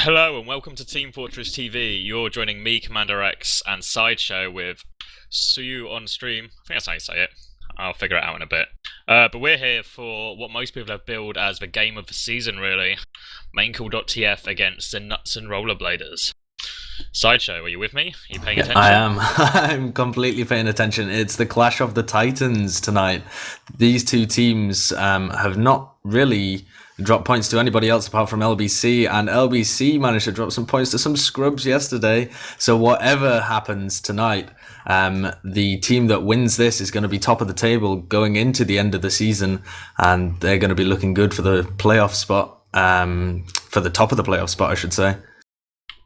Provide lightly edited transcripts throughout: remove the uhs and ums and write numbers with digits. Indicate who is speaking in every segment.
Speaker 1: Hello and welcome to Team Fortress TV. You're joining me, CommanderX, and Sideshow with Suyooo on stream. I think that's how you say it. I'll figure it out in a bit. But we're here for what most people have billed as the game of the season, really. Maincall.tf against the Knutsson Rollerbladers. Sideshow, are you with me? Are you paying attention?
Speaker 2: I am. I'm completely paying attention. It's the clash of the titans tonight. These two teams have not really dropped points to anybody else apart from LBC, and LBC managed to drop some points to some scrubs yesterday. So whatever happens tonight, the team that wins this is going to be top of the table going into the end of the season, and they're going to be looking good for the playoff spot, for the top of the playoff spot, I should say.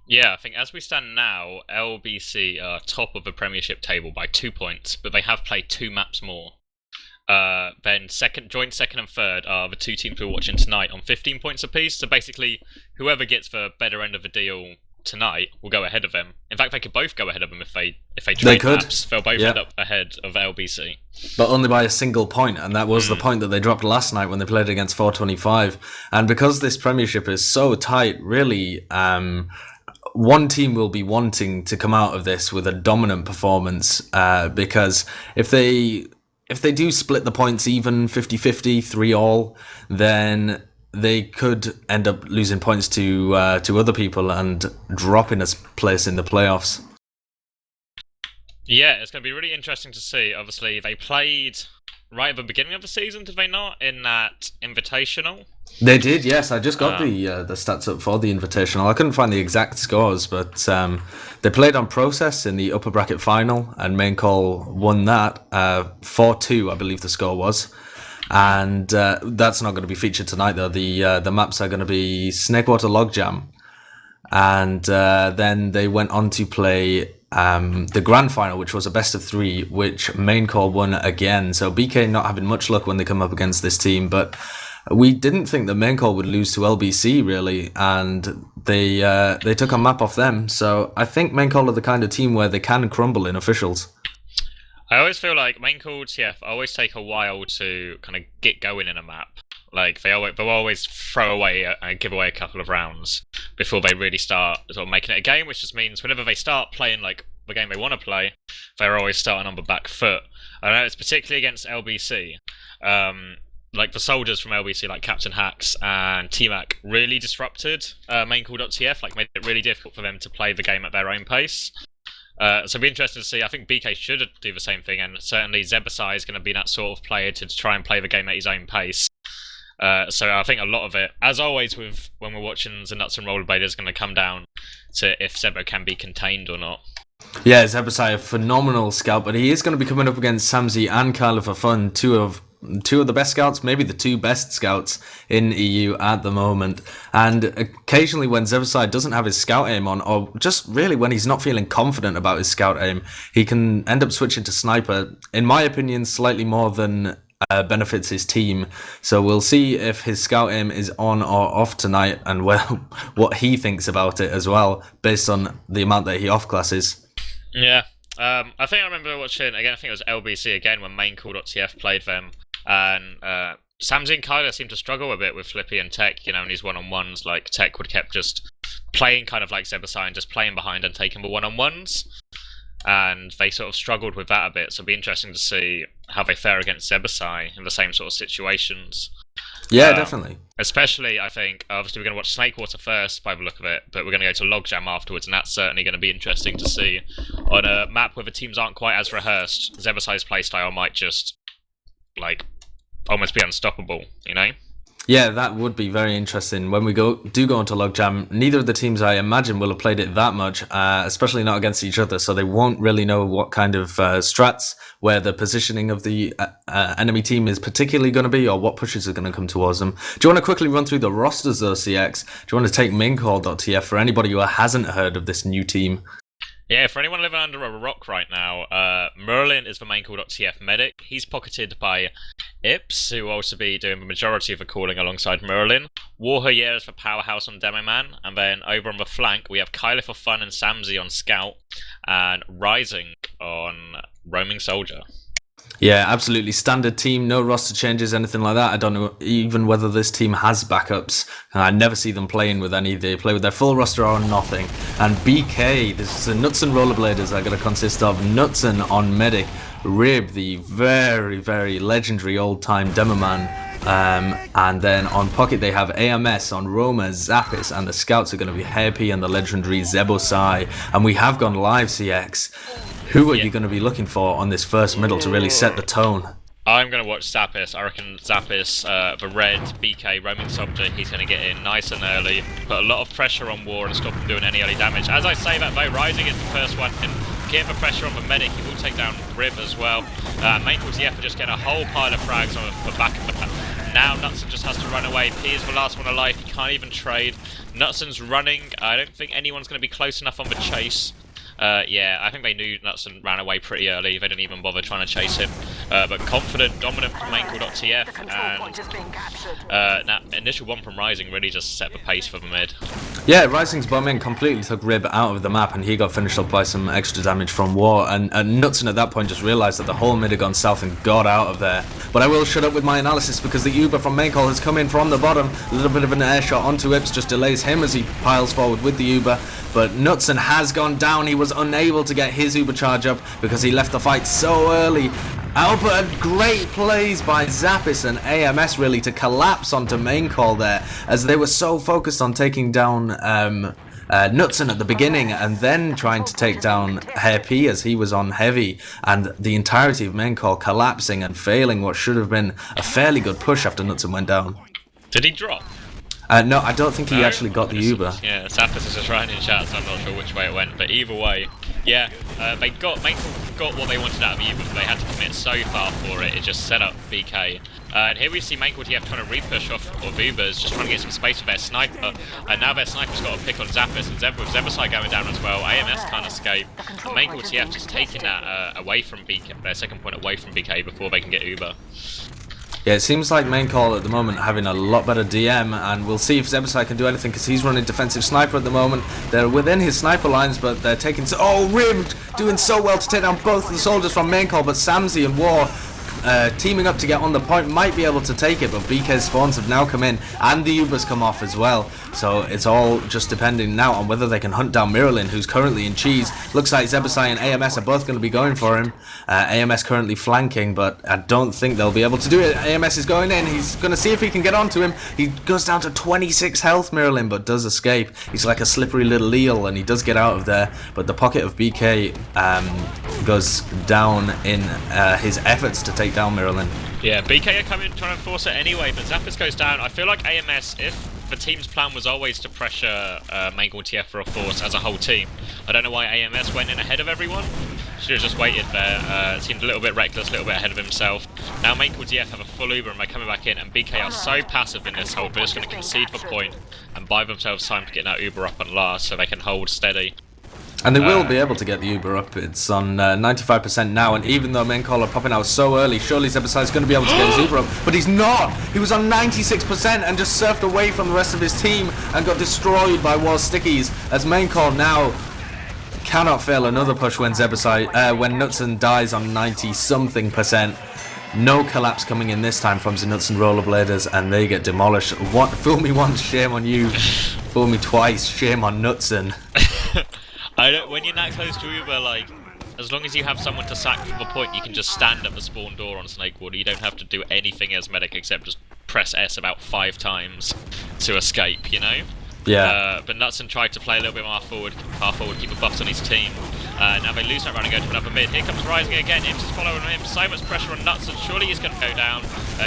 Speaker 1: Yeah, I think as we stand now, LBC are top of the Premiership table by 2 points, but they have played 2 maps more. Then joint second and third are the two teams we're watching tonight on 15 points apiece. So basically, whoever gets the better end of the deal tonight will go ahead of them. In fact, they could both go ahead of them if they trade maps. They'll both end up ahead of LBC,
Speaker 2: but only by a single point, and that was the point that they dropped last night when they played against 425. And because this Premiership is so tight, really, one team will be wanting to come out of this with a dominant performance, because if they do split the points even 50-50, 3-all, then they could end up losing points to other people and dropping a place in the playoffs.
Speaker 1: Yeah, it's going to be really interesting to see. Obviously, they played right at the beginning of the season, did they not, in that Invitational?
Speaker 2: They did, yes. I just got the stats up for the Invitational. I couldn't find the exact scores, but they played on Process in the upper bracket final, and Maincall won that 4-2, I believe the score was. And that's not going to be featured tonight, though. The maps are going to be Snakewater Logjam, and then they went on to play the grand final, which was a best of 3, which Maincall won again. So BK not having much luck when they come up against this team, but we didn't think that Maincall would lose to LBC, really, and they took a map off them. So I think Maincall are the kind of team where they can crumble in officials.
Speaker 1: I always feel like maincall.tf always take a while to kind of get going in a map. Like they'll always throw away and give away a couple of rounds before they really start sort of making it a game, which just means whenever they start playing like the game they want to play, they're always starting on the back foot. I know it's particularly against LBC. Like the soldiers from LBC, like Captain Hacks and T-Mac, really disrupted maincall.tf, like made it really difficult for them to play the game at their own pace. So it'll be interesting to see. I think BK should do the same thing, and certainly Zebasai is going to be that sort of player to try and play the game at his own pace. So I think a lot of it, as always with when we're watching the Knutsson Rollerbladers, is going to come down to if Zebo can be contained or not.
Speaker 2: Yeah, Zebasai, a phenomenal scout, but he is going to be coming up against Samzi and Kyler for fun, two of the best scouts, maybe the 2 best scouts in EU at the moment. And occasionally when Zebasai doesn't have his scout aim on, or just really when he's not feeling confident about his scout aim, he can end up switching to sniper, in my opinion, slightly more than benefits his team. So we'll see if his scout aim is on or off tonight, and what he thinks about it as well, based on the amount that he off-classes.
Speaker 1: Yeah. I think I remember watching, again, I think it was LBC again, when maincall.tf played them. And Samzi and Kyler seem to struggle a bit with Flippy and Tech, in these one-on-ones. Like, Tech would kept just playing kind of like Zebasai and just playing behind and taking the one-on-ones. And they sort of struggled with that a bit, so it'll be interesting to see how they fare against Zebasai in the same sort of situations.
Speaker 2: Yeah, definitely.
Speaker 1: Especially, I think, obviously we're going to watch Snakewater first by the look of it, but we're going to go to Logjam afterwards, and that's certainly going to be interesting to see. On a map where the teams aren't quite as rehearsed, Zebasai's playstyle might just, like, almost be unstoppable,
Speaker 2: Yeah, that would be very interesting. When we do go into Logjam, neither of the teams, I imagine, will have played it that much, especially not against each other, so they won't really know what kind of strats, where the positioning of the enemy team is particularly going to be, or what pushes are going to come towards them. Do you want to quickly run through the rosters, though, CX? Do you want to take maincall.tf for anybody who hasn't heard of this new team?
Speaker 1: Yeah, for anyone living under a rock right now, Merlin is the maincall.tf medic. He's pocketed by Ips, who will also be doing the majority of the calling alongside Merlin. Warhayer is the powerhouse on Demo Man, and then over on the flank we have Kyler for fun and Samzi on Scout, and Rising on Roaming Soldier.
Speaker 2: Yeah, absolutely. Standard team, no roster changes, anything like that. I don't know even whether this team has backups. I never see them playing with any. They play with their full roster or nothing. And BK, this is the Knutsson Rollerbladers are going to consist of Knutsson on Medic, Rib, the very, very legendary old-time Demoman, and then on Pocket they have AMS on Roma, Zappis, and the Scouts are going to be Happy and the legendary Zebosai. And we have gone live, CX. Who are you going to be looking for on this first middle to really set the tone?
Speaker 1: I'm going to watch Zappis. I reckon Zappis, the red, BK, roaming subject, he's going to get in nice and early, put a lot of pressure on War and stop him doing any early damage. As I say that though, Rising is the first one, and getting the pressure on the medic, he will take down Rib as well. maincall.tf are just getting a whole pile of frags on the back of that. Now Knutsson just has to run away. P is the last one alive, he can't even trade. Knutsson's running, I don't think anyone's going to be close enough on the chase. Yeah, I think they knew Knutsson ran away pretty early. They didn't even bother trying to chase him. But confident, dominant from maincall.tf, and that initial one from Rising really just set the pace for the mid.
Speaker 2: Yeah, Rising's bombing completely took Rib out of the map, and he got finished up by some extra damage from War. And Knutsson at that point just realised that the whole mid had gone south and got out of there. But I will shut up with my analysis because the Uber from maincall has come in from the bottom. A little bit of an air shot onto Ips just delays him as he piles forward with the Uber. But Knutsson has gone down. He was unable to get his Uber charge up because he left the fight so early. But great plays by Zappis and AMS really to collapse onto maincall there, as they were so focused on taking down Knutsson at the beginning and then trying to take down Happy as he was on heavy, and the entirety of maincall collapsing and failing what should have been a fairly good push after Knutsson went down.
Speaker 1: Did he drop?
Speaker 2: No, I don't think he actually got the Uber.
Speaker 1: Yeah, Zappis is just writing in chat, so I'm not sure which way it went. But either way, yeah, maincall got what they wanted out of the Uber, but they had to commit so far for it. It just set up BK. And here we see maincall.tf trying to repush off of Ubers, just trying to get some space for their sniper. And now their sniper's got a pick on Zappis, and Zebosai going down as well. AMS can't escape. And maincall.tf just taking that away from BK, their second point away from BK before they can get Uber.
Speaker 2: Yeah, it seems like maincall at the moment having a lot better DM, and we'll see if Zebosai can do anything because he's running defensive sniper at the moment. They're within his sniper lines, but they're taking Rib doing so well to take down both of the soldiers from maincall, but Samzy and War teaming up to get on the point might be able to take it, but BK's spawns have now come in and the Ubers come off as well, so it's all just depending now on whether they can hunt down Miralin, who's currently in cheese. Looks like Zebosai and AMS are both going to be going for him. AMS currently flanking, but I don't think they'll be able to do it. AMS is going in, he's going to see if he can get onto him. He goes down to 26 health, Miralin, but does escape. He's like a slippery little eel and he does get out of there, but the pocket of BK goes down in his efforts to take down Miralin.
Speaker 1: Yeah, BK are coming trying to force it anyway, but Zappis goes down. I feel like AMS, if the team's plan was always to pressure maincall.tf for a force as a whole team, I don't know why AMS went in ahead of everyone. Should have just waited there. Seemed a little bit reckless, a little bit ahead of himself. Now maincall.tf have a full Uber and they're coming back in, and BK are so passive in this hold, they're just going to concede the point and buy themselves time to get that Uber up on last so they can hold steady.
Speaker 2: And they will be able to get the Uber up. It's on 95% now, and even though maincall are popping out so early, surely Zebosai is going to be able to get his Uber up, but he's not! He was on 96% and just surfed away from the rest of his team and got destroyed by War Stickies, as maincall now cannot fail another push when Knutsson dies on 90-something%. No collapse coming in this time from the Knutsson Rollerbladers, and they get demolished. What? Fool me once, shame on you. Fool me twice, shame on Knutsson.
Speaker 1: When you're that close to Uber, like, as long as you have someone to sack for the point, you can just stand at the spawn door on Snakewater. You don't have to do anything as medic except just press S about 5 times to escape, you know?
Speaker 2: Yeah.
Speaker 1: But Knutsson tried to play a little bit more forward, keep the buffs on his team. Now they lose that round and go to another mid. Here comes Rising again. Imps is following him. So much pressure on Knutsson. Surely he's going to go down.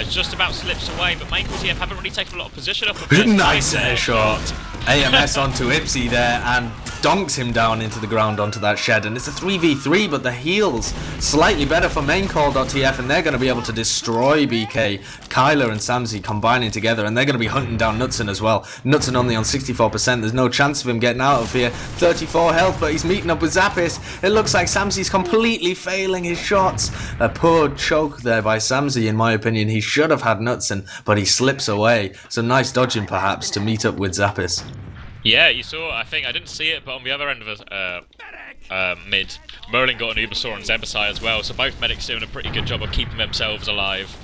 Speaker 1: Just about slips away, but maincall.tf haven't really taken a lot of position up.
Speaker 2: Nice air shot. AMS onto Ipsy there and donks him down into the ground onto that shed, and it's a 3v3, but the heals slightly better for maincall.tf, and they're going to be able to destroy BK. Kyler and Samzy combining together, and they're going to be hunting down Knutsson as well. Knutsson only on 64%, there's no chance of him getting out of here. 34 health, but he's meeting up with Zappis. It looks like Samzy's completely failing his shots. A poor choke there by Samzy, in my opinion. He should have had Knutsson, but he slips away. So nice dodging perhaps to meet up with Zappis.
Speaker 1: Yeah, you saw, I think, I didn't see it, but on the other end of the mid, Merlin got an Ubersaur and Zebasai as well, so both medics doing a pretty good job of keeping themselves alive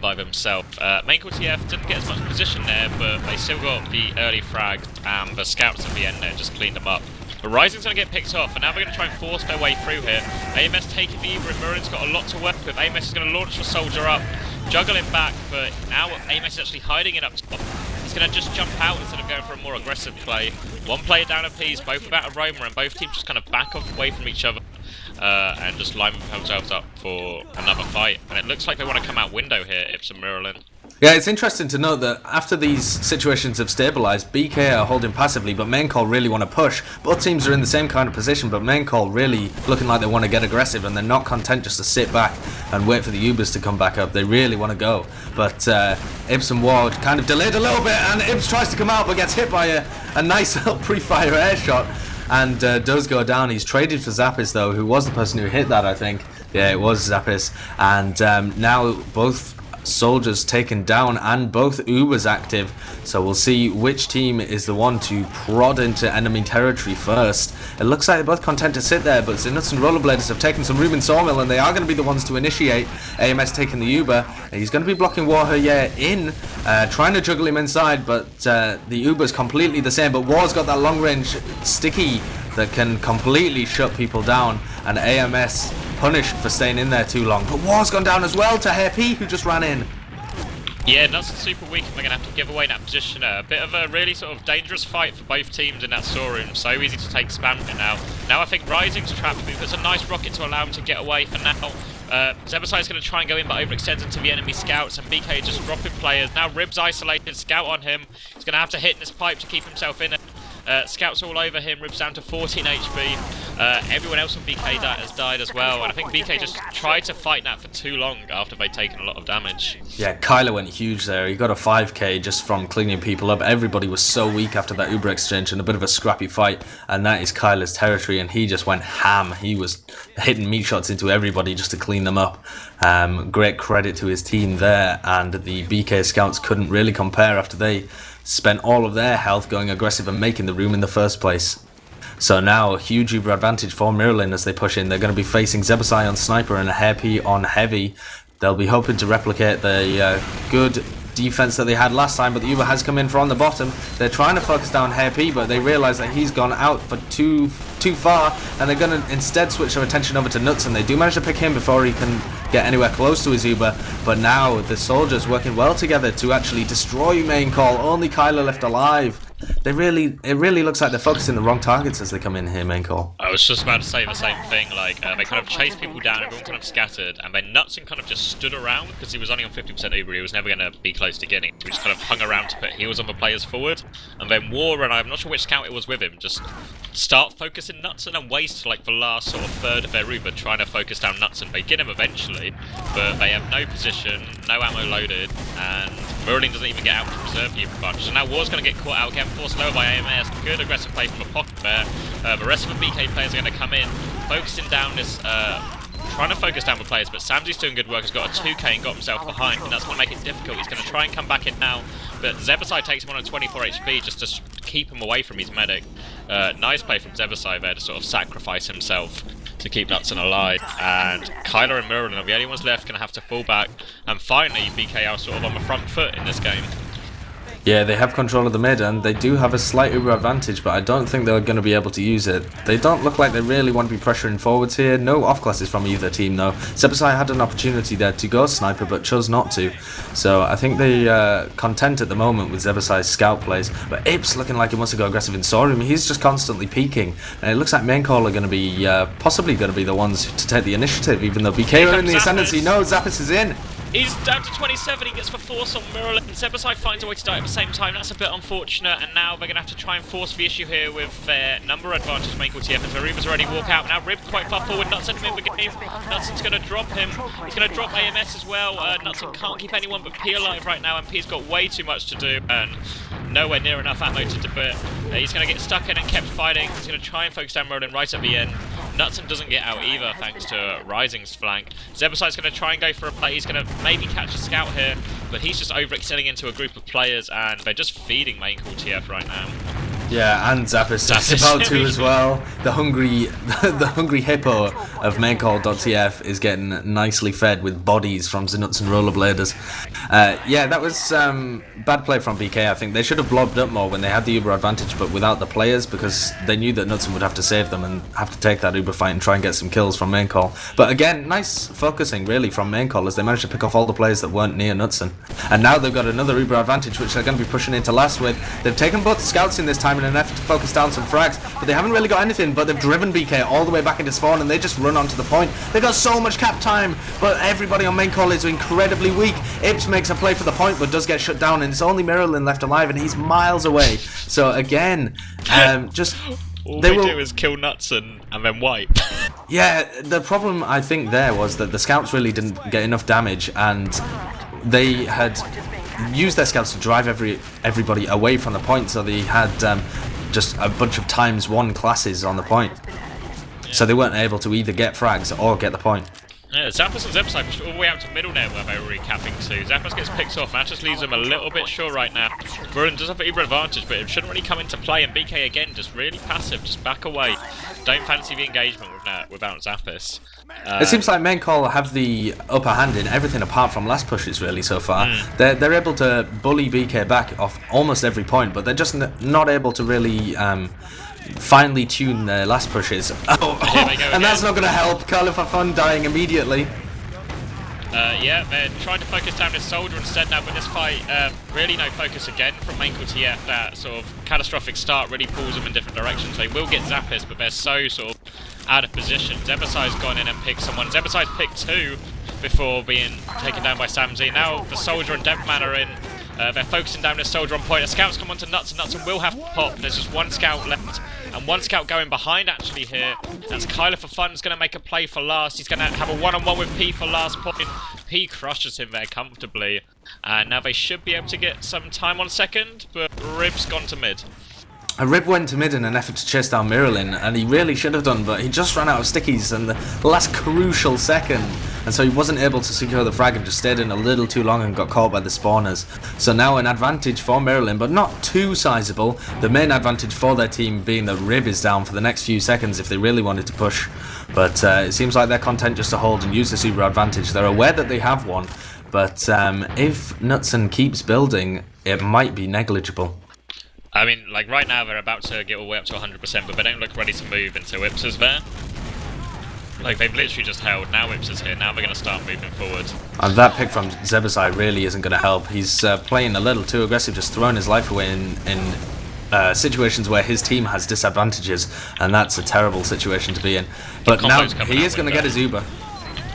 Speaker 1: by themselves. maincall.tf didn't get as much position there, but they still got the early frag, and the scouts at the end there just cleaned them up. But Rising's going to get picked off, and now they're going to try and force their way through here. AMS taking the Uber, and Merlin's got a lot to work with. AMS is going to launch the soldier up, juggle him back, but now AMS is actually hiding it up top. He's going to just jump out instead of going for a more aggressive play. One player down a piece, both without a roamer, and both teams just kind of back off away from each other and just line themselves up for another fight. And it looks like they want to come out window here, Ips and Merlin.
Speaker 2: Yeah, it's interesting to note that after these situations have stabilised, BK are holding passively, but maincall really want to push. Both teams are in the same kind of position, but maincall really looking like they want to get aggressive, and they're not content just to sit back and wait for the Ubers to come back up. They really want to go. But Ibs and Ward kind of delayed a little bit, and Ibs tries to come out, but gets hit by a nice little pre-fire air shot, and does go down. He's traded for Zappis, though, who was the person who hit that, I think. Yeah, it was Zappis. And now both soldiers taken down and both Ubers active, so we'll see which team is the one to prod into enemy territory first. It looks like they're both content to sit there, but Knutsson and Rollerbladers have taken some room in Sawmill, and they are going to be the ones to initiate. AMS taking the Uber, he's going to be blocking Warher in, trying to juggle him inside, but the Uber's completely the same, but War's got that long range sticky that can completely shut people down, and AMS punished for staying in there too long. But War's gone down as well to Happy, who just ran in.
Speaker 1: Yeah, Knutsson super weak, and we're going to have to give away that position. A bit of a really sort of dangerous fight for both teams in that storeroom. So easy to take spam now. Now I think Rising's trapped, but there's a nice rocket to allow him to get away for now. Zebasai's going to try and go in, but overextends into the enemy scouts, and BK just dropping players. Now Rib's isolated, scout on him. He's going to have to hit in this pipe to keep himself in it. Scouts all over him, Rib's down to 14 HP. Everyone else on BK has died as well, and I think BK just tried to fight that for too long after they'd taken a lot of damage.
Speaker 2: Yeah, Kyler went huge there. He got a 5k just from cleaning people up. Everybody was so weak after that Uber exchange and a bit of a scrappy fight, and that is Kyler's territory, and he just went ham. He was hitting meat shots into everybody just to clean them up. Great credit to his team there, and the BK scouts couldn't really compare after they spent all of their health going aggressive and making the room in the first place. So now a huge Uber advantage for Merlin as they push in. They're going to be facing Zebasai on Sniper and Happy on Heavy. They'll be hoping to replicate the good defense that they had last time, but the Uber has come in from the bottom. They're trying to focus down Happy, but they realize that he's gone out for too far, and they're going to instead switch their attention over to Knutsson. They do manage to pick him before he can get anywhere close to his Uber, but now the soldiers working well together to actually destroy maincall. Only Kyler left alive. It really looks like they're focusing the wrong targets as they come in here, maincall.
Speaker 1: I was just about to say the same thing, like, they kind of chased people down, everyone kind of scattered, and then Knutsson kind of just stood around, because he was only on 50% Uber, he was never going to be close to getting it, so he just kind of hung around to put heals on the players forward, and then War, and I'm not sure which scout it was with him, just start focusing Knutsson and waste like the last sort of third of their Uber trying to focus down Knutsson. They get him eventually, but they have no position, no ammo loaded, and Merlin doesn't even get out to preserve the advantage. So now War's going to get caught out again, forced lower by AMS. Good aggressive play from a pocket there. The rest of the BK players are going to come in, focusing down this, trying to focus down the players, but Samsy's doing good work, has got a 2k and got himself behind, and that's going to make it difficult. He's going to try and come back in now, but Zebasai takes him on 24 HP just to keep him away from his medic. Nice play from Zebasai there to sort of sacrifice himself to keep Knutsson alive, and Kyler and Merlin are the only ones left, going to have to fall back, and finally BK are sort of on the front foot in this game.
Speaker 2: Yeah, they have control of the mid, and they do have a slight Uber advantage, but I don't think they're going to be able to use it. They don't look like they really want to be pressuring forwards here. No off-classes from either team, though. Zebasai had an opportunity there to go Sniper, but chose not to. So I think they're content at the moment with Zebasai's scout plays. But Ips looking like he wants to go aggressive in Sorum. He's just constantly peeking. And it looks like maincall are going to be, possibly going to be the ones to take the initiative, even though BK are in the ascendancy. No, Zappis is in.
Speaker 1: He's down to 27, he gets the force on Merlin. Zebasai finds a way to die at the same time, that's a bit unfortunate, and now they're going to have to try and force the issue here with their number advantage, maincall.tf, as the Reavers already walk out. Now Rib quite far forward, Knutsson in the game. Knutsson's going to drop him, he's going to drop AMS as well. Knutsson can't keep anyone but P alive right now, and P's got way too much to do, and nowhere near enough ammo to do it. He's going to get stuck in and kept fighting, he's going to try and focus down Merlin right at the end. Knutsson doesn't get out either, thanks to Rising's flank. Zebasai's going to try and go for a play, he's going to maybe catch a scout here, but he's just overextending into a group of players, and they're just feeding maincall.tf right now.
Speaker 2: Yeah, and Zappis
Speaker 1: Zappis.
Speaker 2: is about to as well. The hungry hippo of maincall.tf is getting nicely fed with bodies from Knutsson Rollerbladers. Yeah, that was bad play from BK. I think they should have blobbed up more when they had the Uber advantage, but without the players, because they knew that Knutsson would have to save them and have to take that Uber fight and try and get some kills from maincall. But again, nice focusing really from maincall as they managed to pick off all the players that weren't near Knutsson. And now they've got another Uber advantage, which they're going to be pushing into last with. They've taken both scouts in this time in an effort to focus down some frags, but they haven't really got anything, but they've driven BK all the way back into spawn and they just run onto the point. They've got so much cap time, but everybody on maincall is incredibly weak. Ips makes a play for the point, but does get shut down, and it's only Marilyn left alive, and he's miles away. So again, just...
Speaker 1: All they do is kill Knutsson and then wipe.
Speaker 2: Yeah, the problem I think there was that the scouts really didn't get enough damage, and they had used their scouts to drive everybody away from the point, so they had just a bunch of ×1 classes on the point. Yeah. So they weren't able to either get frags or get the point.
Speaker 1: Yeah, Zappos and Zepside pushed all the way out to middle now where they were recapping to. Zappos gets picked off, and that just leaves them a little bit short right now. Merlin does have the Uber advantage, but it shouldn't really come into play, and BK again just really passive, just back away. Don't fancy the engagement without Zappos.
Speaker 2: It seems like maincall have the upper hand in everything apart from last pushes really so far. They're able to bully BK back off almost every point, but they're just not able to really finely tune their last pushes. And that's not going to help. Curler for fun dying immediately.
Speaker 1: Yeah, they're trying to focus down this soldier instead now, but this fight, really no focus again from maincall.tf. That sort of catastrophic start really pulls them in different directions. They will get Zappis, but they're so sort of out of position. Zebasai's gone in and picked someone. Zebasai's picked two before being taken down by Samzy. Now the soldier and Deathman are in. They're focusing down this soldier on point. The scouts come onto Knutsson. Knutsson will have to pop. There's just one scout left, and one scout going behind actually here. That's Kyler for Fun's going to make a play for last. He's going to have a one-on-one with P for last point. P crushes him there comfortably. And now they should be able to get some time on second, but Rib's gone to mid.
Speaker 2: Rib went to mid in an effort to chase down Marilyn, and he really should have done, but he just ran out of stickies in the last crucial second, and so he wasn't able to secure the frag and just stayed in a little too long and got caught by the spawners. So now an advantage for Marilyn, but not too sizable. The main advantage for their team being that Rib is down for the next few seconds if they really wanted to push, but it seems like they're content just to hold and use the super advantage. They're aware that they have one, but if Knutsson keeps building, it might be negligible.
Speaker 1: I mean, like right now they're about to get all the way up to 100%, but they don't look ready to move until Ips is there. Like they've literally just held, now Ips is here, now they're going to start moving forward.
Speaker 2: And that pick from Zebasai really isn't going to help. He's playing a little too aggressive, just throwing his life away in situations where his team has disadvantages, and that's a terrible situation to be in. But now he is going to get his Uber.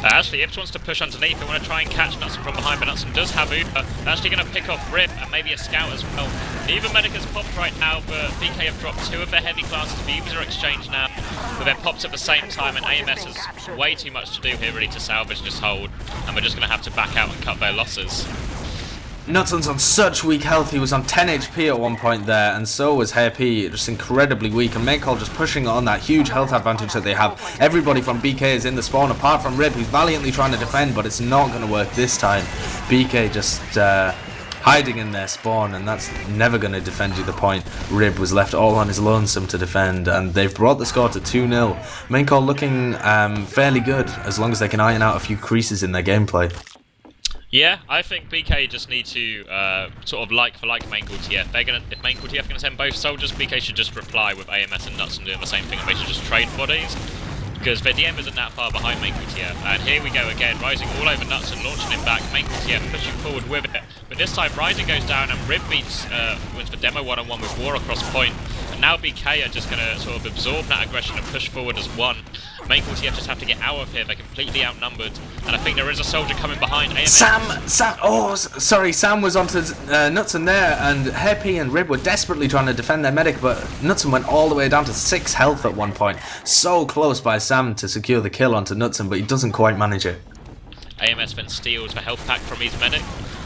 Speaker 1: Actually, Ips wants to push underneath. They want to try and catch Knutsson from behind, but Knutsson does have Uber. They're actually going to pick off Rip and maybe a scout as well. Neither medic has popped right now, but BK have dropped two of their heavy classes. The Ubers are exchanged now, but they're popped at the same time, and AMS has way too much to do here really to salvage this hold, and we're just going to have to back out and cut their losses.
Speaker 2: Knutsson's on such weak health. He was on 10 HP at one point there, and so was Hair P, just incredibly weak, and maincall just pushing on that huge health advantage that they have. Everybody from BK is in the spawn apart from Rib, who's valiantly trying to defend, but it's not going to work this time. BK just hiding in their spawn, and that's never going to defend you the point. Rib was left all on his lonesome to defend, and they've brought the score to 2-0. Maincall looking fairly good, as long as they can iron out a few creases in their gameplay.
Speaker 1: Yeah, I think BK just need to sort of like for like maincall.tf. If maincall.tf are gonna send both soldiers, BK should just reply with AMS and Knutsson doing the same thing, and they should just trade bodies. Because their DM isn't that far behind maincall.tf. And here we go again, Rising all over Knutsson, launching him back, maincall.tf pushing forward with it. But this time Rising goes down and Rib beats wins the demo one-on-one with War across point. And now BK are just gonna sort of absorb that aggression and push forward as one. maincall.tf just have to get out of here, they're completely outnumbered. And I think there is a soldier coming behind. AMS.
Speaker 2: Sam was onto Knutsson there, and Happy and Rib were desperately trying to defend their medic, but Knutsson went all the way down to 6 health at one point. So close by Sam to secure the kill onto Knutsson, but he doesn't quite manage it.
Speaker 1: AMS then steals the health pack from his medic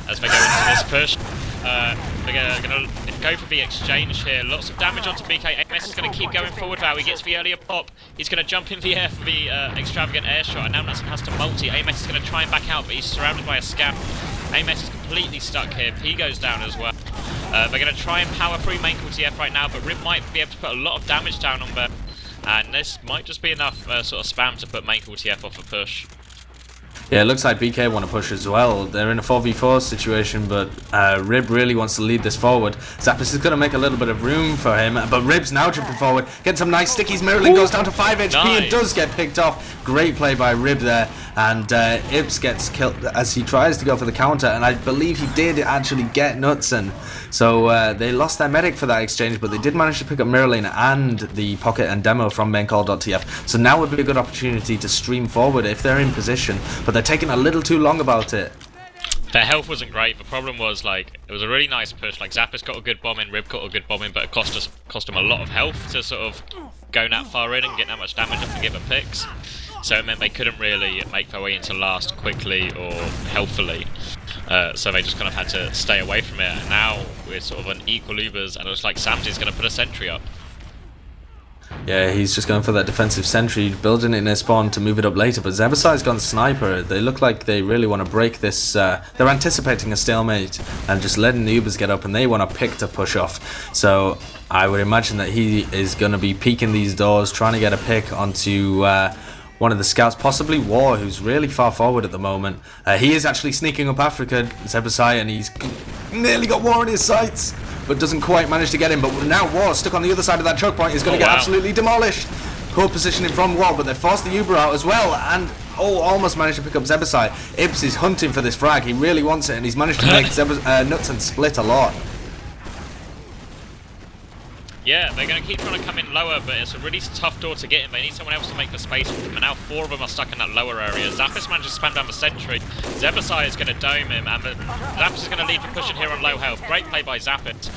Speaker 1: as they go into this push. They're going to go for the exchange here. Lots of damage onto BK. AMS is going to keep going forward now. He gets the earlier pop. He's going to jump in the air for the extravagant air shot, and now Knutsson has to multi. AMS is going to try and back out, but he's surrounded by a scout. AMS is completely stuck here. P goes down as well. They're going to try and power through maincall.tf right now, but Rib might be able to put a lot of damage down on them. And this might just be enough sort of spam to put maincall.tf off a push.
Speaker 2: Yeah, it looks like BK want to push as well. They're in a 4v4 situation, but Rib really wants to lead this forward. Zappis is going to make a little bit of room for him, but Rib's now jumping forward, getting some nice stickies. Mirrorlin goes down to 5 HP and does get picked off. Great play by Rib there, and Ibs gets killed as he tries to go for the counter, and I believe he did actually get Knutsson. So they lost their medic for that exchange, but they did manage to pick up Mirrorlin and the pocket and demo from maincall.tf. So now would be a good opportunity to stream forward if they're in position, but they're taking a little too long about it.
Speaker 1: Their health wasn't great. The problem was, like, it was a really nice push. Like, Zappis got a good bomb in, Rib got a good bomb in, but it cost him a lot of health to sort of go that far in and get that much damage up to give a picks. So it meant they couldn't really make their way into last quickly or healthily. So they just kind of had to stay away from it. And now we're sort of on equal Ubers, and it looks like Samsy's going to put a sentry up.
Speaker 2: Yeah, he's just going for that defensive sentry, building it in his spawn to move it up later, but Zebasai's gone sniper. They look like they really want to break this. They're anticipating a stalemate and just letting the Ubers get up, and they want to pick to push off. So I would imagine that he is going to be peeking these doors, trying to get a pick onto one of the scouts, possibly War, who's really far forward at the moment. He is actually sneaking up Africa, Zebasai, and he's nearly got War in his sights, but doesn't quite manage to get him. But now War, stuck on the other side of that choke point, is going to get absolutely demolished. Poor positioning from War, but they forced the Uber out as well, and almost managed to pick up Zebasai. Ibs is hunting for this frag. He really wants it, and he's managed to make Knutsson split a lot.
Speaker 1: Yeah, they're going to keep trying to come in lower, but it's a really tough door to get in. They need someone else to make the space for them, and now 4 of them are stuck in that lower area. Zappis manages to spam down the sentry. Zebasai is going to dome him, and Zappis is going to lead the push in here on low health. Great play by Zappis,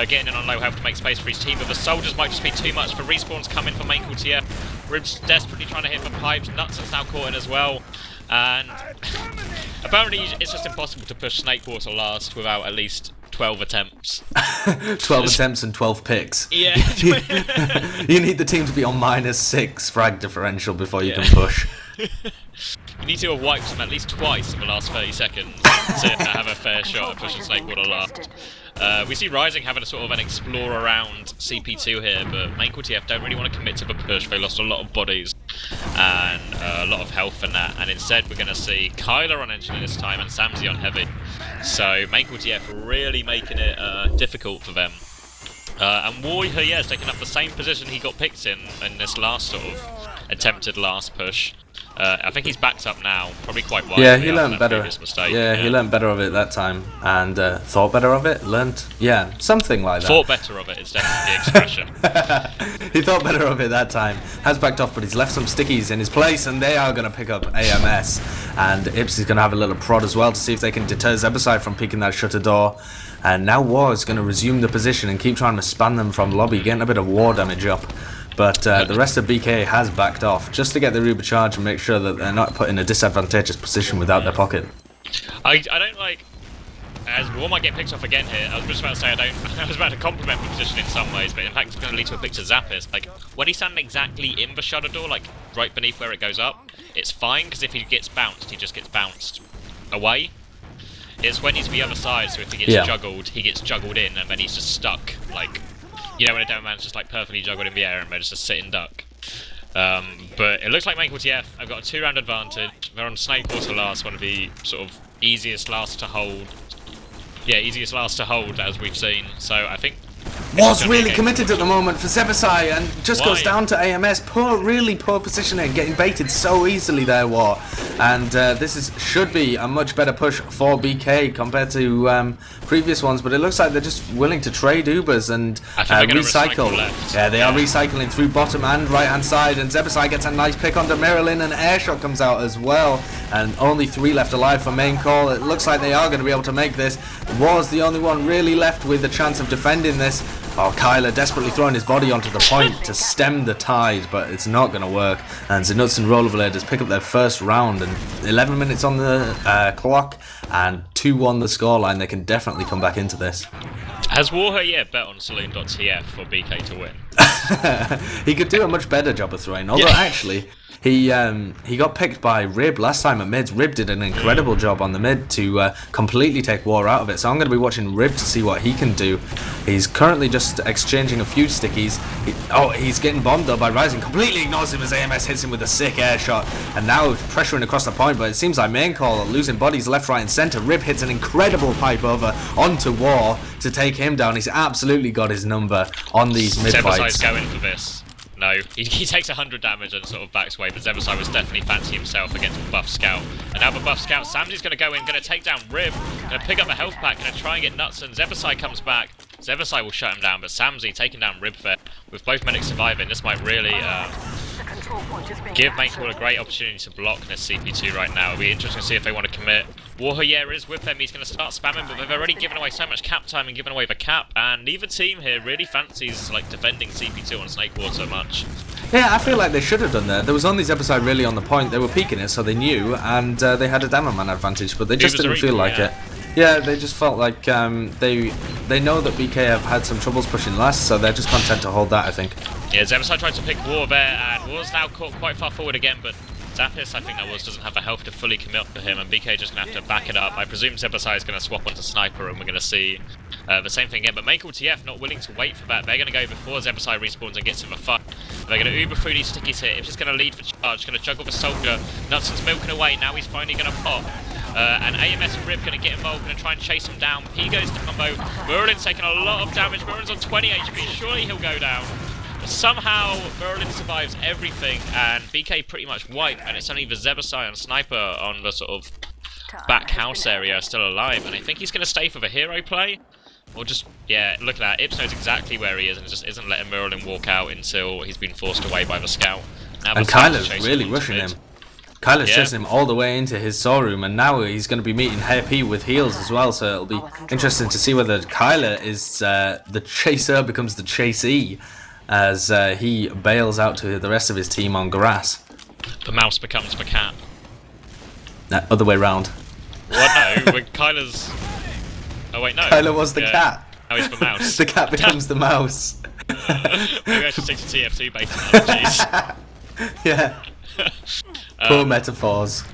Speaker 1: getting in on low health to make space for his team, but the soldiers might just be too much for respawns coming for maincall.tf. Rib's desperately trying to hit the pipes. Knutsson's now caught in as well, and apparently it's just impossible to push Snakewater last without at least 12 attempts.
Speaker 2: 12 attempts and 12 picks.
Speaker 1: Yeah.
Speaker 2: You need the team to be on -6 frag differential before you can push.
Speaker 1: You need to have wiped them at least twice in the last 30 seconds to have a fair shot at pushing Snakewater last. We see Rising having a sort of an explore around CP2 here, but maincall.tf don't really want to commit to the push. They lost a lot of bodies and a lot of health in that, and instead we're going to see Kyler on engine this time and Samsy on heavy. So maincall.tf really making it difficult for them. And Warrior, yeah, is taking up the same position he got picked in this last sort of attempted last push. I think he's backed up now, probably quite wisely.
Speaker 2: Yeah, he learned better.
Speaker 1: Mistake.
Speaker 2: Yeah, he learned better of it that time, and thought better of it. Learned, yeah, something like that.
Speaker 1: Thought better of it is definitely the expression.
Speaker 2: He thought better of it that time. Has backed off, but he's left some stickies in his place, and they are going to pick up AMS. And Ips is going to have a little prod as well to see if they can deter Zebasai from peeking that shutter door. And now War is going to resume the position and keep trying to span them from lobby, getting a bit of War damage up. But the rest of BK has backed off just to get the Uber charge and make sure that they're not put in a disadvantageous position without their pocket.
Speaker 1: I don't like, as War might get picked off again here. I was just about to say I was about to compliment the position in some ways, but in fact it's going to lead to a pick to Zappis. Like when he's standing exactly in the shutter door, like right beneath where it goes up, it's fine because if he gets bounced, he just gets bounced away. It's when he's the other side, so if he gets juggled, he gets juggled in, and then he's just stuck. Like, you know, when a demo man's just like perfectly juggled in the air and they're just a sitting duck. But it looks like maincall.tf have got a 2-round advantage. They're on Snakewater last, one of the sort of easiest last to hold. Yeah, easiest last to hold as we've seen. So I think
Speaker 2: Was really committed at the moment for Zebasai and just goes down to AMS. Really poor positioning, getting baited so easily there, War. And this should be a much better push for BK compared to previous ones, but it looks like they're just willing to trade Ubers and recycle. Yeah, they are recycling through bottom and right hand side, and Zebasai gets a nice pick onto Marilyn, and Airshot comes out as well. And only 3 left alive for main call. It looks like they are going to be able to make this. War's the only one really left with the chance of defending this. Oh, Kyler desperately throwing his body onto the point to stem the tide, but it's not going to work. And Knutsson Rollerbladers pick up their first round, and 11 minutes on the clock, and 2-1 the scoreline. They can definitely come back into this.
Speaker 1: Has Warrior bet on Saloon.tf for BK to win?
Speaker 2: He could do a much better job of throwing, although actually, He got picked by Rib last time at mids. Rib did an incredible job on the mid to completely take War out of it. So I'm going to be watching Rib to see what he can do. He's currently just exchanging a few stickies. He's getting bombed though by Rising. Completely ignores him as AMS hits him with a sick air shot. And now pressuring across the point, but it seems like maincall losing bodies left, right and centre. Rib hits an incredible pipe over onto War to take him down. He's absolutely got his number on these mid fights.
Speaker 1: Zebasai's going for this. No, he takes 100 damage and sort of backs away, but Zebasai was definitely fancy himself against the buff scout. And now the buff scout, Samsy's going to go in, going to take down Rib, going to pick up a health pack, going to try and get Knutsson. Zebasai comes back. Zebasai will shut him down, but Samsy taking down Rib there. With both medics surviving, this might really give maincall a great opportunity to block this CP2 right now. It'll be interesting to see if they want to commit. Warrior is with them, he's going to start spamming, but they've already given away so much cap time and given away the cap, and neither team here really fancies like defending CP2 on Snakewater much.
Speaker 2: Yeah, I feel like they should have done that. There was only Zebasai really on the point. They were peeking it, so they knew, and they had a demo man advantage, but they just didn't feel like it. Yeah, they just felt like they know that BK have had some troubles pushing last, so they're just content to hold that, I think.
Speaker 1: Yeah, Zebasai tried to pick War there, and War's now caught quite far forward again, but Zappis, I think that was, doesn't have the health to fully commit to him, and BK just going to have to back it up. I presume Zebasai is going to swap onto Sniper, and we're going to see the same thing again, but maincall.tf not willing to wait for that. They're going to go before Zebasai respawns and gets him a fuck. They're going to uber through these stickies here. It's just going to lead for charge, going to juggle the soldier. Knutsson's milking away, now he's finally going to pop. And AMS and Rib going to get involved, going to try and chase him down. P goes down though. Merlin's taking a lot of damage. Merlin's on 20 HP, surely he'll go down. But somehow Merlin survives everything, and BK pretty much wiped, and it's only the Zebasai and Sniper on the sort of back house area still alive, and I think he's going to stay for the hero play. Or just, yeah, look at that. Ips knows exactly where he is and just isn't letting Merlin walk out until he's been forced away by the scout. Now
Speaker 2: and Kyler's really rushing him. Kyler's chasing him all the way into his storeroom, and now he's going to be meeting Happy with heals as well, so it'll be interesting to see whether Kyler is the chaser becomes the chasee as he bails out to the rest of his team on grass.
Speaker 1: The mouse becomes the cat.
Speaker 2: Other way round.
Speaker 1: What? No, when Kyler's... Oh wait, no.
Speaker 2: Kyler was the cat.
Speaker 1: Oh, he's the mouse.
Speaker 2: The cat becomes the mouse.
Speaker 1: Maybe I should stick to TF2 based analogies.
Speaker 2: Yeah. Poor metaphors.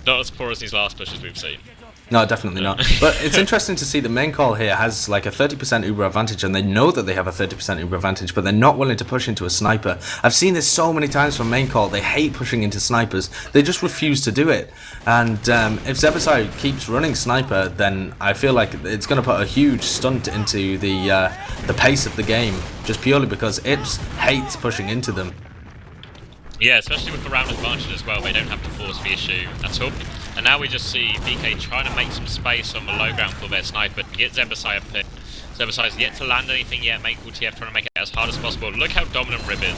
Speaker 1: Not as poor as these last pushes we've seen.
Speaker 2: No, definitely not. But it's interesting to see that maincall here has like a 30% Uber advantage, and they know that they have a 30% Uber advantage, but they're not willing to push into a sniper. I've seen this so many times from maincall. They hate pushing into snipers. They just refuse to do it. And if Zebasai keeps running sniper, then I feel like it's going to put a huge stunt into the pace of the game, just purely because Ips hates pushing into them.
Speaker 1: Yeah, especially with the round advantage as well. They don't have to force the issue at all. And now we just see BK trying to make some space on the low ground for their sniper to get Zebasai a pick. Zebasai's yet to land anything yet. maincall.tf trying to make it as hard as possible. Look how dominant Rib is.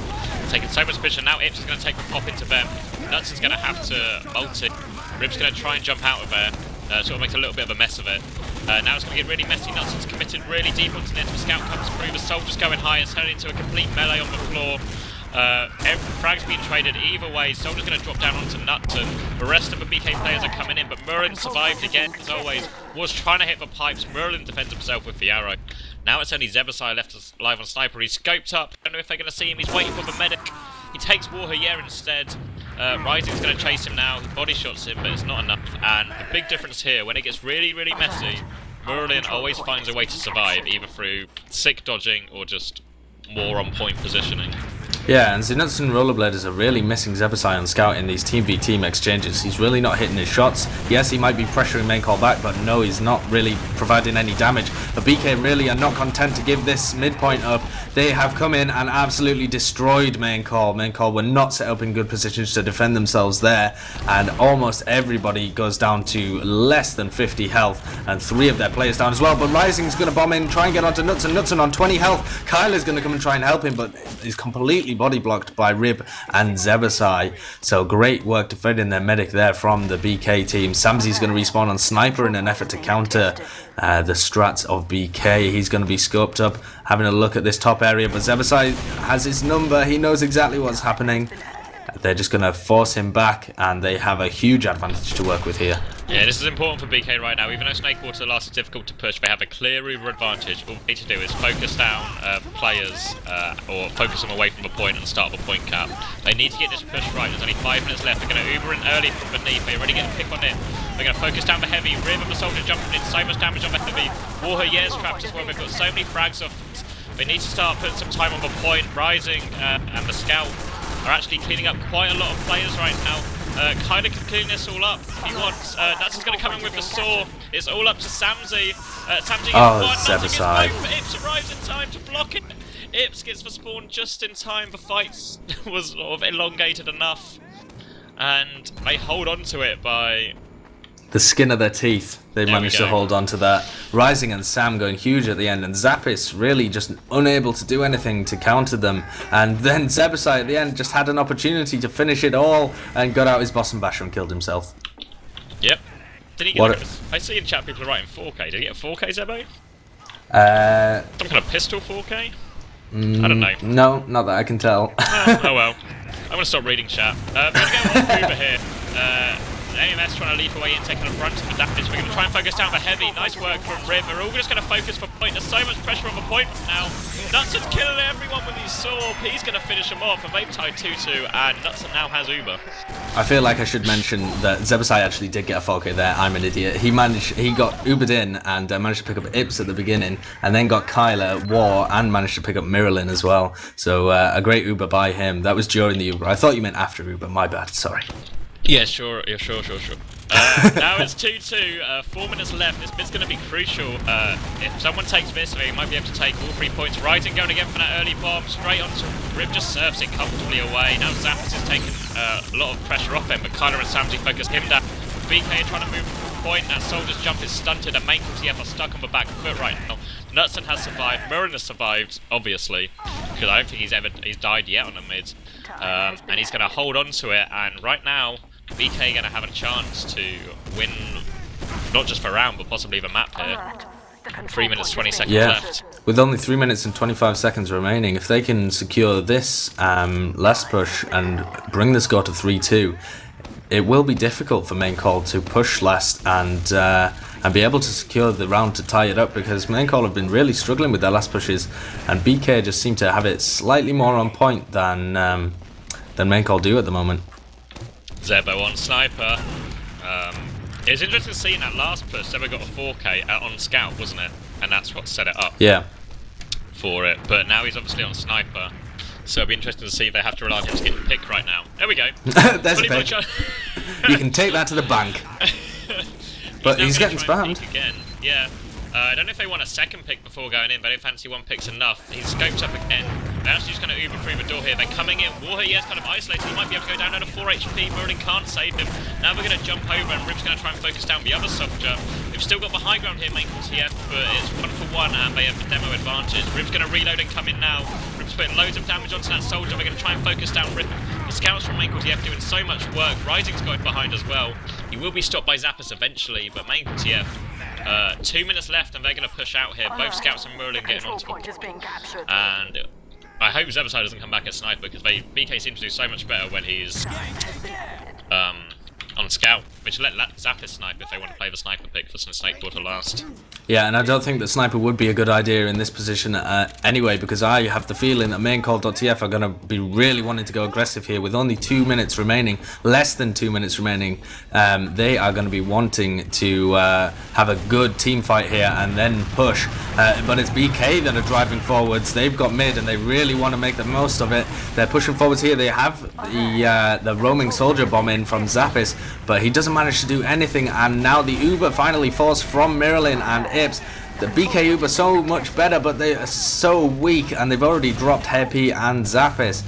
Speaker 1: Taking so much position. Now Ips is going to take the pop into them. Knutsson's going to have to multi. Rib's going to try and jump out of there. Sort of makes a little bit of a mess of it. Now it's going to get really messy. Knutsson's committed really deep onto the edge. The scout comes through. The soldier's going high. It's turning into a complete melee on the floor. Every frag's being traded either way. Soldier's going to drop down onto Knutsson. The rest of the BK players are coming in, but Merlin survived again, as always. Was trying to hit the pipes. Merlin defends himself with the arrow. Now it's only Zebasai left alive on Sniper. He's scoped up. I don't know if they're going to see him. He's waiting for the medic. He takes Warrior instead. Rising's going to chase him now. He body shots him, but it's not enough. And the big difference here, when it gets really, really messy, Merlin always finds a way to survive, either through sick dodging or just more on point positioning.
Speaker 2: Yeah, and Knutsson and Rollerbladers are really missing Zebasai on scout in these team v team exchanges. He's really not hitting his shots. Yes, he might be pressuring maincall back, but no, he's not really providing any damage. But BK really are not content to give this midpoint up. They have come in and absolutely destroyed maincall. Maincall were not set up in good positions to defend themselves there, and almost everybody goes down to less than 50 health, and 3 of their players down as well. But Rising's going to bomb in, try and get onto Knutsson. Knutsson on 20 health. Kyler's going to come and try and help him, but he's completely body blocked by Rib and Zebasai. So great work defending their medic there from the BK team. Samsy's going to respawn on Sniper in an effort to counter the strats of BK. He's going to be scoped up, having a look at this top area, but Zebasai has his number. He knows exactly what's happening. They're just going to force him back, and they have a huge advantage to work with here.
Speaker 1: Yeah, this is important for BK right now. Even though Snakewater last is difficult to push, they have a clear Uber advantage. All we need to do is focus down players, or focus them away from the point and start the point cap. They need to get this push right. There's only 5 minutes left. They're going to Uber in early from beneath. They already get a pick on it. They're going to focus down the heavy. Riv of the soldier jumping in. So much damage on the heavy. Warher Year's trapped as well. They've got so many frags off. They need to start putting some time on the point. Rising and the scout are actually cleaning up quite a lot of players right now. Kyler can clean this all up if he wants. Knutson's going to come in with the saw. It's all up to Samzy. Samzy gets one. Knutsson gets both, but Ips arrives in time to block it. Ips gets the spawn just in time. The fight was sort of elongated enough. And they hold on to it by
Speaker 2: the skin of their teeth. They managed to hold on to that. Rising and Sam going huge at the end, and Zappis really just unable to do anything to counter them. And then Zebasai at the end just had an opportunity to finish it all and got out his boss and basher and killed himself.
Speaker 1: Yep. Did he get I see in chat people are writing 4K. Did he get 4K, Zebo? Some kind of pistol 4K? I don't know.
Speaker 2: No, not that I can tell.
Speaker 1: Oh well. I'm going to stop reading chat. We're going to go off Uber here. AMS trying to leap away and taking the brunt of the damage. We're going to try and focus down the heavy. Nice work from Riv. We're all just going to focus for point. There's so much pressure on the point now. Knutsson's killing everyone with his sword. He's going to finish him off, and they've tied 2-2, and Knutsson now has Uber.
Speaker 2: I feel like I should mention that Zebasai actually did get a 4K there. I'm an idiot. He got Ubered in and managed to pick up Ips at the beginning, and then got Kyler, War, and managed to pick up Miralin as well. So a great Uber by him. That was during the Uber. I thought you meant after Uber. My bad. Sorry.
Speaker 1: Yeah, sure. Now it's 2-2, 4 minutes left. This bit's going to be crucial. If someone takes this, they might be able to take all 3 points. Rising going again for that early bomb, straight onto Rib, just serves it comfortably away. Now Zappis is taking a lot of pressure off him, but Kyler and Samzy focus him down. BK trying to move from the point, that soldier's jump is stunted, and maincall.tf are stuck on the back foot right now. Knutsson has survived, Murin has survived, obviously, because I don't think he's died yet on the mid. And he's going to hold on to it, and right now, BK going to have a chance to win, not just the round, but possibly the map here. 3 minutes 20 seconds left.
Speaker 2: With only 3 minutes and 25 seconds remaining, if they can secure this last push and bring the score to 3-2, it will be difficult for maincall to push last and be able to secure the round to tie it up, because maincall have been really struggling with their last pushes, and BK just seem to have it slightly more on point than maincall do at the moment.
Speaker 1: Zebo on sniper. It was interesting to see in that last push, Zebo got a 4K on scout, wasn't it? And that's what set it up.
Speaker 2: Yeah.
Speaker 1: For it. But now he's obviously on sniper. So it'll be interesting to see if they have to rely on him to get the pick right now. There we go.
Speaker 2: There's a pick. You can take that to the bank. But he's getting spammed.
Speaker 1: Again. Yeah. I don't know if they want a second pick before going in, but I don't fancy one pick's enough. He's scoped up again. They're actually just going to Uber through the door here. They're coming in. Warher, yes, kind of isolated. He might be able to go down at a 4 HP. Merlin can't save him. Now they're going to jump over, and Rib's going to try and focus down the other soldier. They've still got the high ground here, maincall.tf, but it's 1-for-1, and they have the demo advantage. Rib's going to reload and come in now. Rib's putting loads of damage onto that soldier. They're going to try and focus down Rib. The scouts from maincall.tf doing so much work. Rising's going behind as well. He will be stopped by Zappis eventually, but maincall.tf, 2 minutes left, and they're going to push out here. Both scouts and Merlin getting onto the and I hope Zebasai doesn't come back as sniper, because BK seems to do so much better when he's on scout. Which let Zappis snipe if they want to play the sniper pick for some Snakewater last.
Speaker 2: Yeah, and I don't think that sniper would be a good idea in this position anyway, because I have the feeling that maincall.tf are going to be really wanting to go aggressive here with only 2 minutes remaining, less than 2 minutes remaining. They are going to be wanting to have a good team fight here and then push. But it's BK that are driving forwards. They've got mid and they really want to make the most of it. They're pushing forwards here. They have the roaming soldier bomb in from Zappis, but he doesn't manage to do anything, and now the Uber finally forced from Miralin and Ips. The BK Uber so much better, but they are so weak, and they've already dropped Happy and Zappis.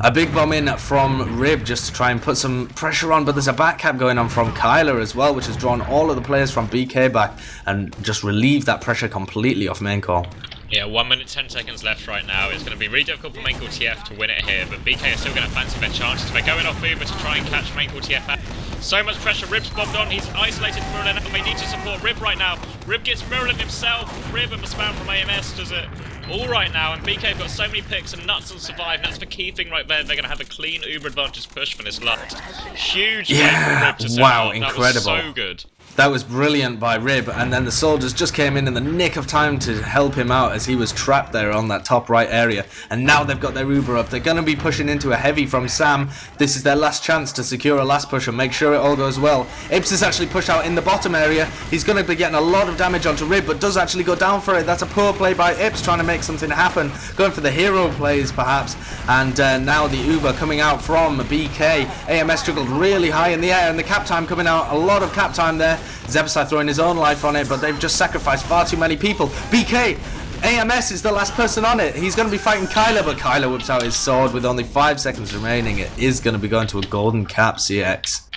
Speaker 2: A big bomb in from Rib just to try and put some pressure on, but there's a back cap going on from Kyler as well, which has drawn all of the players from BK back and just relieved that pressure completely off maincall.
Speaker 1: Yeah, 1 minute 10 seconds left right now. It's going to be really difficult for maincall.tf to win it here, but BK are still going to fancy their chances. They're going off Uber to try and catch maincall.tf out. So much pressure, Rib's bombed on, he's isolated Merlin, and they need to support Rib right now. Rib gets Merlin himself, Rib and the spam from AMS does it all right now, and BK have got so many picks, and Knutsson survived. That's the key thing right there. They're going to have a clean Uber advantage push for this last. Huge
Speaker 2: yeah,
Speaker 1: Rib to
Speaker 2: wow,
Speaker 1: out.
Speaker 2: incredible.
Speaker 1: That was so good.
Speaker 2: That was brilliant by Rib, and then the soldiers just came in the nick of time to help him out as he was trapped there on that top right area. And now they've got their Uber up. They're going to be pushing into a heavy from Sam. This is their last chance to secure a last push and make sure it all goes well. Ips is actually pushed out in the bottom area. He's going to be getting a lot of damage onto Rib, but does actually go down for it. That's a poor play by Ips, trying to make something happen. Going for the hero plays, perhaps. And now the Uber coming out from BK. AMS struggled really high in the air, and the cap time coming out. A lot of cap time there. Zebasai throwing his own life on it, but they've just sacrificed far too many people. BK, AMS is the last person on it. He's going to be fighting Kyler, but Kyler whips out his sword with only 5 seconds remaining. It is going to be going to a golden cap, CX.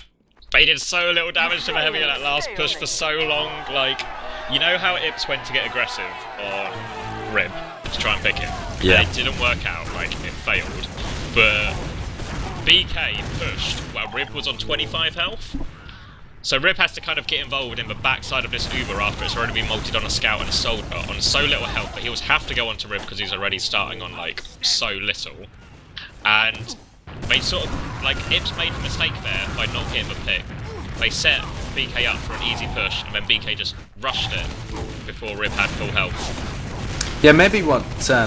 Speaker 1: But he did so little damage to the heavy in that last push for so long. Like, you know how Ips went to get aggressive on Rib to try and pick him?
Speaker 2: Yeah.
Speaker 1: And it didn't work out, like, it failed. But BK pushed while Rib was on 25 health. So Rib has to kind of get involved in the backside of this Uber after it's already been multed on a scout and a soldier on so little health, but he will have to go onto Rib because he's already starting on like so little. And they sort of, like, Ips made a mistake there by not getting the pick. They set BK up for an easy push and then BK just rushed it before Rib had full health.
Speaker 2: Yeah, maybe what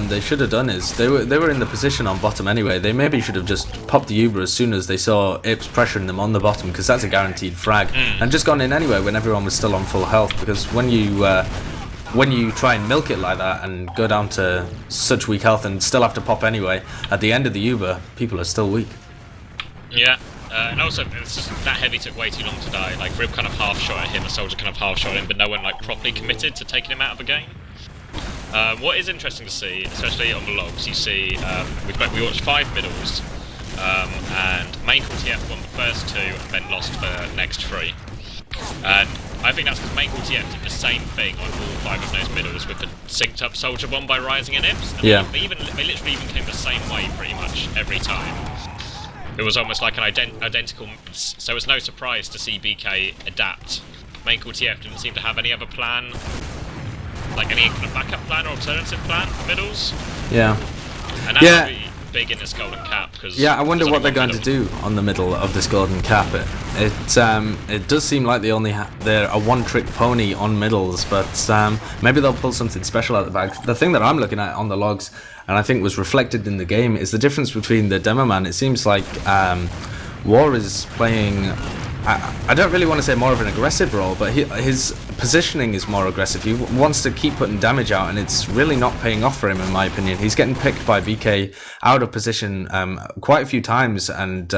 Speaker 2: they should have done is they were in the position on bottom anyway. They maybe should have just popped the Uber as soon as they saw Ips pressuring them on the bottom, because that's a guaranteed frag, and just gone in anyway when everyone was still on full health. Because when you try and milk it like that and go down to such weak health and still have to pop anyway, at the end of the Uber, people are still weak.
Speaker 1: Yeah. And also, it's just that heavy took way too long to die. Like, Rib kind of half shot at him, a soldier kind of half shot at him, but no one like properly committed to taking him out of the game. What is interesting to see, especially on the logs, you see we watched 5 middles, and maincall.tf won the first 2 and then lost the next 3. And I think that's because maincall.tf did the same thing on all 5 of those middles with the synced up soldier bomb by Rising and Ips. And
Speaker 2: yeah.
Speaker 1: They literally even came the same way pretty much every time. It was almost like an identical mix, so it's no surprise to see BK adapt. maincall.tf didn't seem to have any other plan, like any kind of backup plan or alternative plan for middles.
Speaker 2: Yeah.
Speaker 1: And that would be big in this golden cap. Cause
Speaker 2: yeah, I wonder what they're going to do on the middle of this golden cap. It does seem like they're a one-trick pony on middles, but maybe they'll pull something special out the bag. The thing that I'm looking at on the logs, and I think was reflected in the game, is the difference between the demo man. It seems like War is playing, I don't really want to say more of an aggressive role, but his positioning is more aggressive. He wants to keep putting damage out, and it's really not paying off for him, in my opinion. He's getting picked by BK out of position quite a few times, and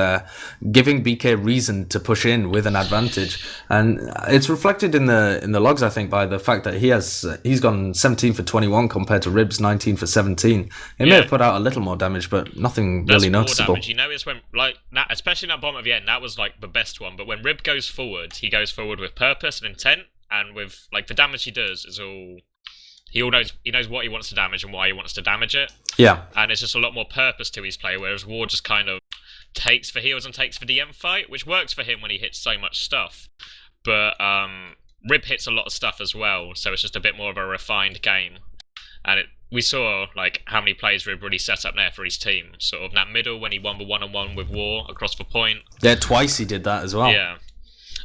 Speaker 2: giving BK reason to push in with an advantage. And it's reflected in the logs, I think, by the fact that he's gone 17 for 21 compared to Rib's 19 for 17. He may have put out a little more damage, but nothing really noticeable.
Speaker 1: Damage. You notice when, like, that, especially in that bomb at the end, that was like the best one. But when Rib goes forward, he goes forward with purpose and intent. And with, like, the damage he does is all... He knows what he wants to damage and why he wants to damage it. Yeah. And it's just a lot more purpose to his play, whereas War just kind of takes for heals and takes for DM fight, which works for him when he hits so much stuff. But Rib hits a lot of stuff as well, so it's just a bit more of a refined game. And we saw, like, how many plays Rib really set up there for his team. Sort of in that middle when he won the one-on-one with War across the point.
Speaker 2: Yeah, twice he did that as well.
Speaker 1: Yeah.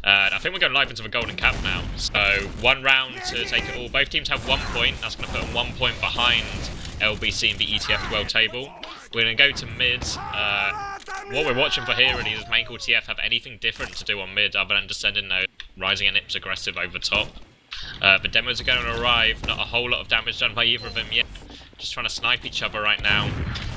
Speaker 1: I think we're going live into the golden cap now. So 1 round to take it all. Both teams have 1 point. That's going to put them 1 point behind LBC and the ETF2L table. We're going to go to mid. What we're watching for here really is maincall.tf have anything different to do on mid other than just sending no Rising and Ips aggressive over top. The demos are going to arrive. Not a whole lot of damage done by either of them yet. Just trying to snipe each other right now.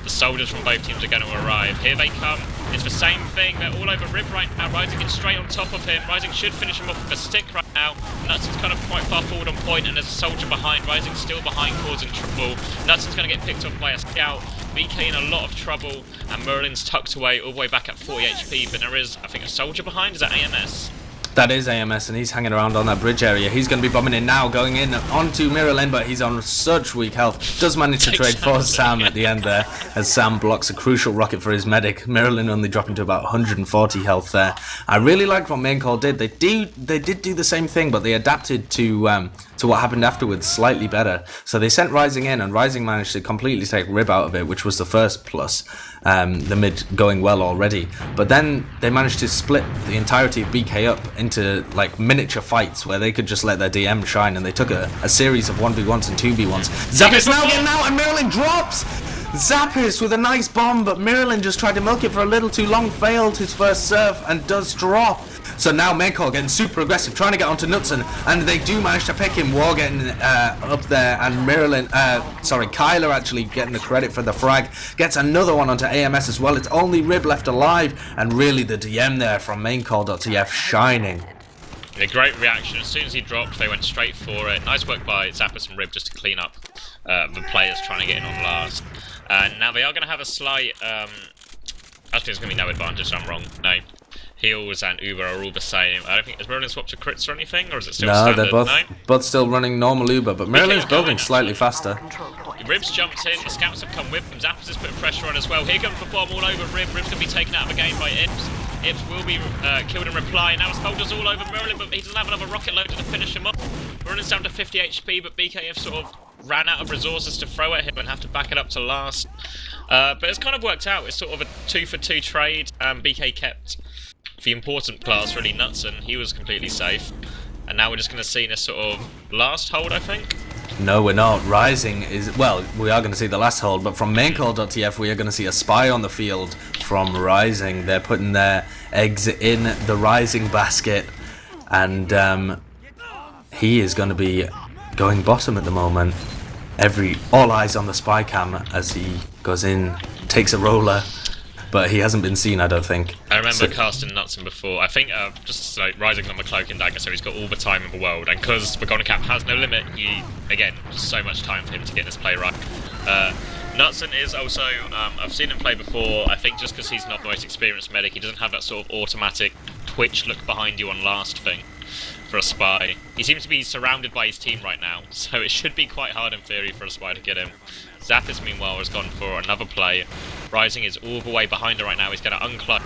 Speaker 1: The soldiers from both teams are going to arrive. Here they come. It's the same thing. They're all over Rib right now. Rising gets straight on top of him. Rising should finish him off with a stick right now. Knutsson's kind of quite far forward on point, and there's a soldier behind. Rising's still behind, causing trouble. Knutsson's going to get picked off by a scout. BK in a lot of trouble, and Merlin's tucked away all the way back at 40 HP. But there is, I think, a soldier behind. Is that AMS?
Speaker 2: That is AMS, and he's hanging around on that bridge area. He's going to be bombing in now, going in onto Mirror Lane, but he's on such weak health. Does manage to trade for Sam at the end there, as Sam blocks a crucial rocket for his medic. Mirror Lane only dropping to about 140 health there. I really liked what Maincall did. They did do the same thing, but they adapted to to what happened afterwards slightly better. So they sent Rising in, and Rising managed to completely take Rib out of it, which was the first plus. The mid going well already, but then they managed to split the entirety of BK up into like miniature fights where they could just let their DM shine, and they took a series of 1v1s and 2v1s. Zappis now getting out, and Merlin drops! Zappis with a nice bomb, but Merlin just tried to milk it for a little too long, failed his first serve, and does drop. So now maincall getting super aggressive, trying to get onto Knutsson, and they do manage to pick him. War getting up there, and Kyler actually getting the credit for the frag. Gets another one onto AMS as well. It's only Rib left alive, and really the DM there from maincall.tf shining.
Speaker 1: A great reaction. As soon as he dropped, they went straight for it. Nice work by Zappis and Rib just to clean up the players trying to get in on last. Now they are going to have a slight... actually, there's going to be no advantage, so I'm wrong. No. Heals and Uber are all the same. I don't think... Has Merlin swapped to crits or anything? Or is it still standard?
Speaker 2: No, they're both still running normal Uber, but Merlin's building slightly faster.
Speaker 1: Rib's jumped in, the scouts have come with them, Zappis has put pressure on as well. Here comes the bomb all over Rib. Rib's going to be taken out of the game by Ips. Ips will be killed in reply. Now his holders all over Merlin, but he doesn't have another rocket loader to finish him off. Merlin's down to 50 HP, but BKF sort of ran out of resources to throw at him and have to back it up to last. But it's kind of worked out. It's sort of a 2-for-2 trade. BK kept the important class, really, Knutsson. He was completely safe. And now we're just going to see this sort of last hold, I think.
Speaker 2: No, we're not. Rising is... Well, we are going to see the last hold, but from maincall.tf we are going to see a spy on the field from Rising. They're putting their eggs in the Rising basket, and he is going to be going bottom at the moment. All eyes on the spy cam as he goes in, takes a roller, but he hasn't been seen, I don't think.
Speaker 1: I remember casting Knutsson before. I think just like Rising on the cloak and dagger, so he's got all the time in the world. And because the golden cap has no limit, again, just so much time for him to get this play right. Knutsson is also, I've seen him play before. I think just because he's not the most experienced medic, he doesn't have that sort of automatic twitch look behind you on last thing for a spy. He seems to be surrounded by his team right now, so it should be quite hard in theory for a spy to get him. Zappis, meanwhile, has gone for another play. Rising is all the way behind her right now. He's going to uncloak.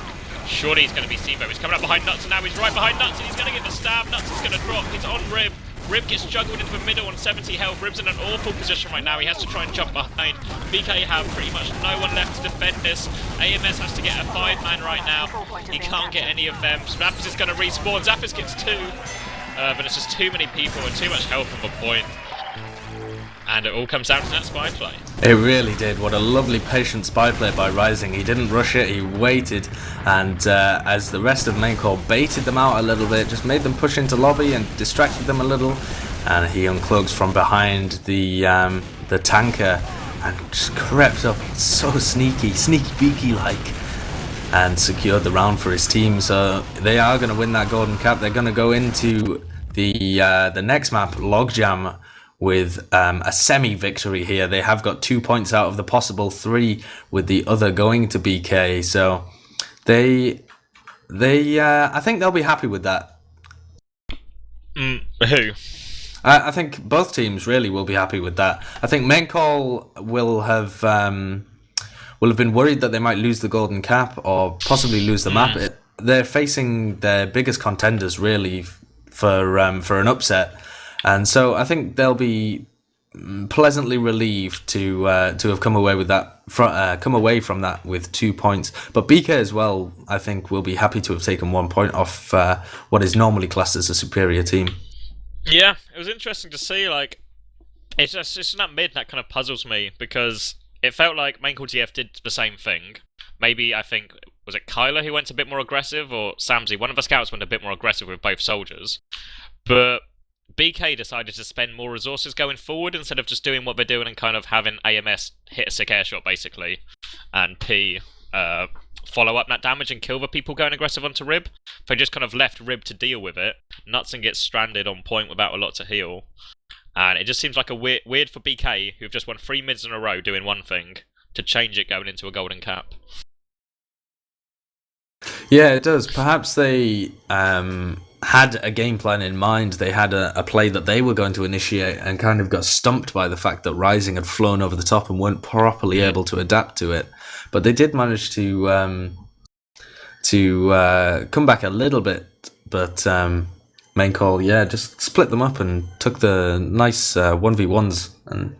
Speaker 1: Surely he's going to be seen, but he's coming up behind Knutsson now. He's right behind Knutsson. He's going to get the stab. Knutson's going to drop. He's on Rib. Rib gets juggled into the middle on 70 health. Rib's in an awful position right now. He has to try and jump behind. BK have pretty much no one left to defend this. AMS has to get a 5-man right now. He can't get any of them. Zappis is going to respawn. Zappis gets 2. But it's just too many people and too much health on the point. And it all comes down to that spy play.
Speaker 2: It really did. What a lovely patient spy play by Rising. He didn't rush it, he waited, and as the rest of maincall baited them out a little bit, just made them push into lobby and distracted them a little, and he uncloaks from behind the tanker and just crept up so sneaky beaky like, and secured the round for his team. So they are going to win that golden cap. They're going to go into the next map, Logjam, with a semi-victory here. They have got 2 points out of the possible 3, with the other going to BK. So they I think they'll be happy with that.
Speaker 1: Who?
Speaker 2: I think both teams really will be happy with that. I think maincall will have been worried that they might lose the golden cap or possibly lose the map. They're facing their biggest contenders really for an upset. And so I think they'll be pleasantly relieved to have come away with that, come away from that with 2 points. But BK as well, I think, will be happy to have taken 1 point off what is normally classed as a superior team.
Speaker 1: Yeah, it was interesting to see. Like, it's just that mid that kind of puzzles me, because it felt like maincall.tf did the same thing. Maybe I think was it Kyler who went a bit more aggressive, or Samsey? One of the scouts went a bit more aggressive with both soldiers, but BK decided to spend more resources going forward instead of just doing what they're doing and kind of having AMS hit a sick air shot basically, and P follow up that damage and kill the people going aggressive onto Rib. They just kind of left Rib to deal with it. Knutsson gets stranded on point without a lot to heal, and it just seems like a weird for BK, who've just won 3 mids in a row doing one thing, to change it going into a golden cap.
Speaker 2: Yeah, it does. Perhaps they had a game plan in mind. They had a play that they were going to initiate and kind of got stumped by the fact that Rising had flown over the top and weren't properly able to adapt to it. But they did manage to come back a little bit. But Main call, yeah, just split them up and took the nice 1v1s and